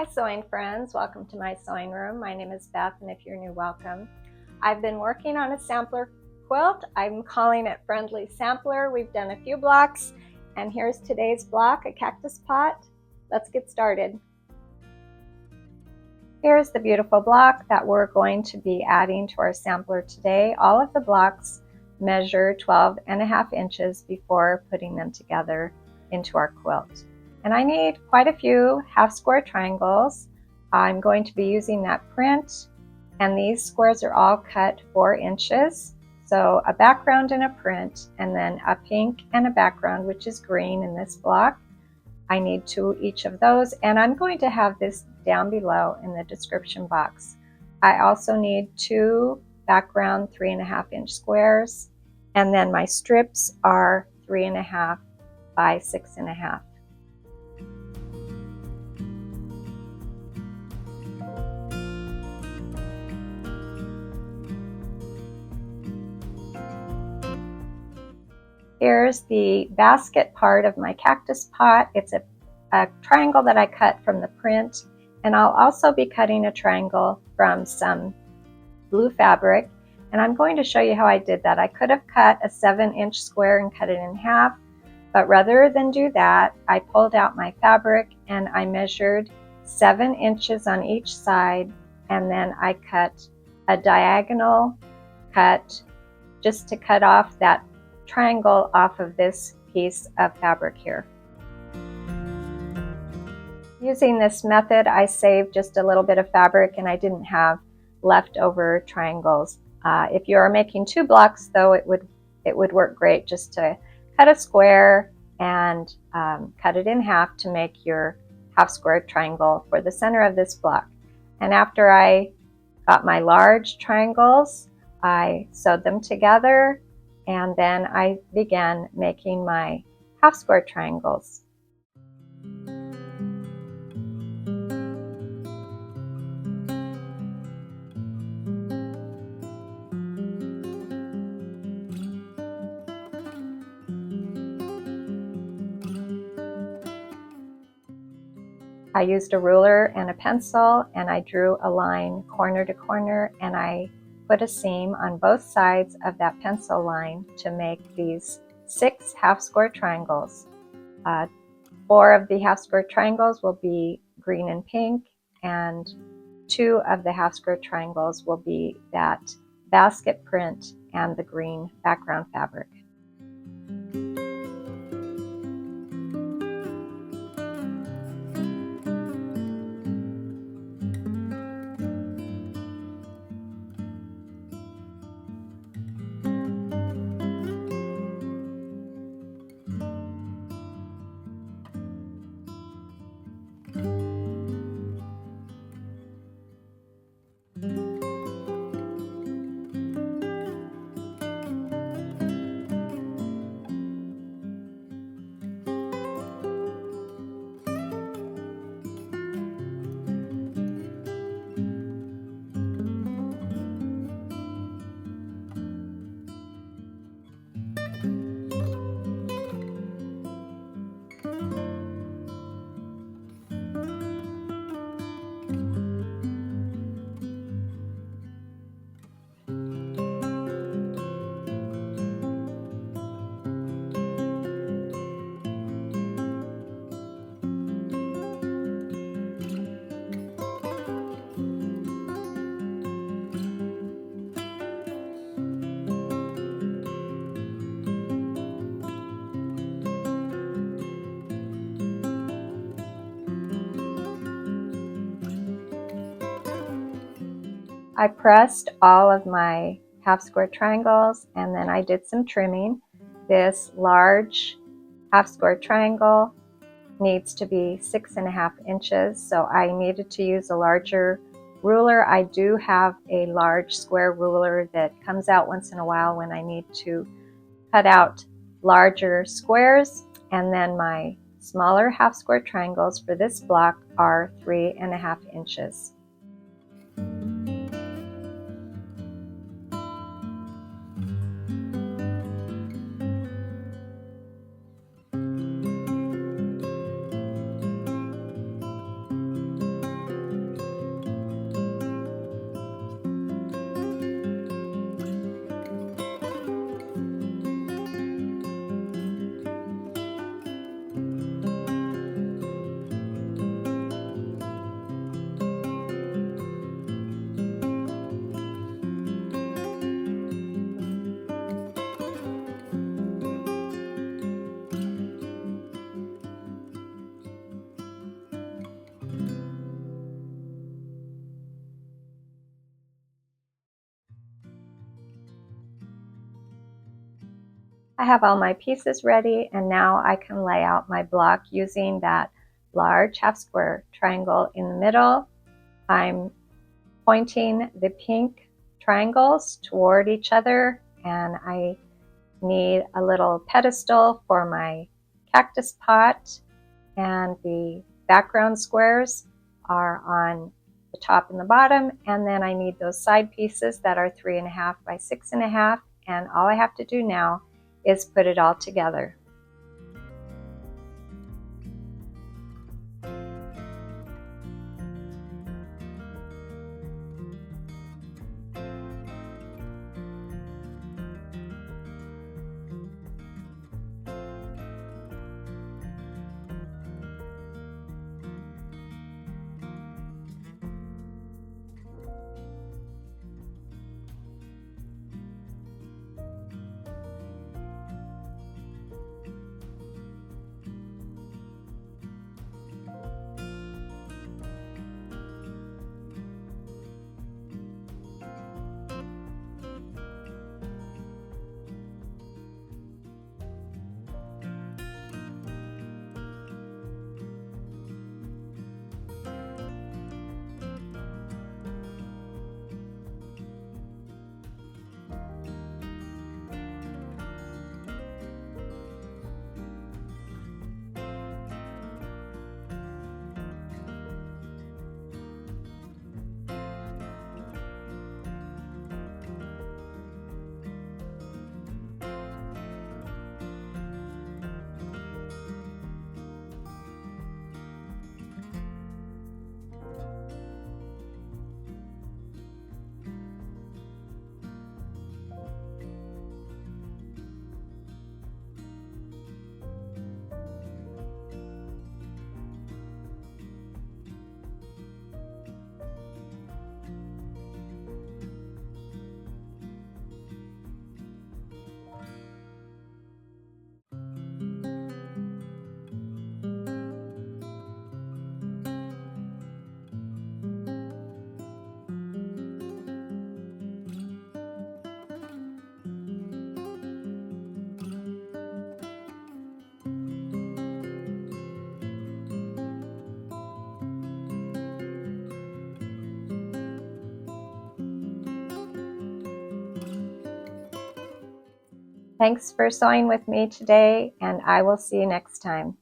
Hi sewing friends, welcome to my sewing room. My name is Beth, and if you're new, welcome. I've been working on a sampler quilt. I'm calling it Friendly Sampler. We've done a few blocks, and here's today's block, a cactus pot. Let's get started. Here's the beautiful block that we're going to be adding to our sampler today. All of the blocks measure 12.5 inches before putting them together into our quilt. And I need quite a few half square triangles. I'm going to be using that print, and these squares are all cut 4 inches. So a background and a print, and then a pink and a background, which is green in this block. I need 2 each of those, and I'm going to have this down below in the description box. I also need 2 background 3.5 inch squares, and then my strips are 3.5 by 6.5. Here's the basket part of my cactus pot. It's a triangle that I cut from the print, and I'll also be cutting a triangle from some blue fabric, and I'm going to show you how I did that. I could have cut a 7-inch square and cut it in half, but rather than do that, I pulled out my fabric and I measured 7 inches on each side, and then I cut a diagonal cut just to cut off that triangle off of this piece of fabric here. Using this method, I saved just a little bit of fabric and I didn't have leftover triangles. If you are making 2 blocks though, it would work great just to cut a square and cut it in half to make your half square triangle for the center of this block. And after I got my large triangles, I sewed them together, and then I began making my half square triangles. I used a ruler and a pencil, and I drew a line corner to corner, and I put a seam on both sides of that pencil line to make these 6 half square triangles. 4 of the half square triangles will be green and pink, and 2 of the half square triangles will be that basket print and the green background fabric. I pressed all of my half square triangles, and then I did some trimming. This large half square triangle needs to be 6.5 inches, so I needed to use a larger ruler. I do have a large square ruler that comes out once in a while when I need to cut out larger squares, and then my smaller half square triangles for this block are 3.5 inches. I have all my pieces ready, and now I can lay out my block using that large half square triangle in the middle. I'm pointing the pink triangles toward each other, and I need a little pedestal for my cactus pot, and the background squares are on the top and the bottom, and then I need those side pieces that are 3.5 by 6.5, and all I have to do now is put it all together. Thanks for sewing with me today, and I will see you next time.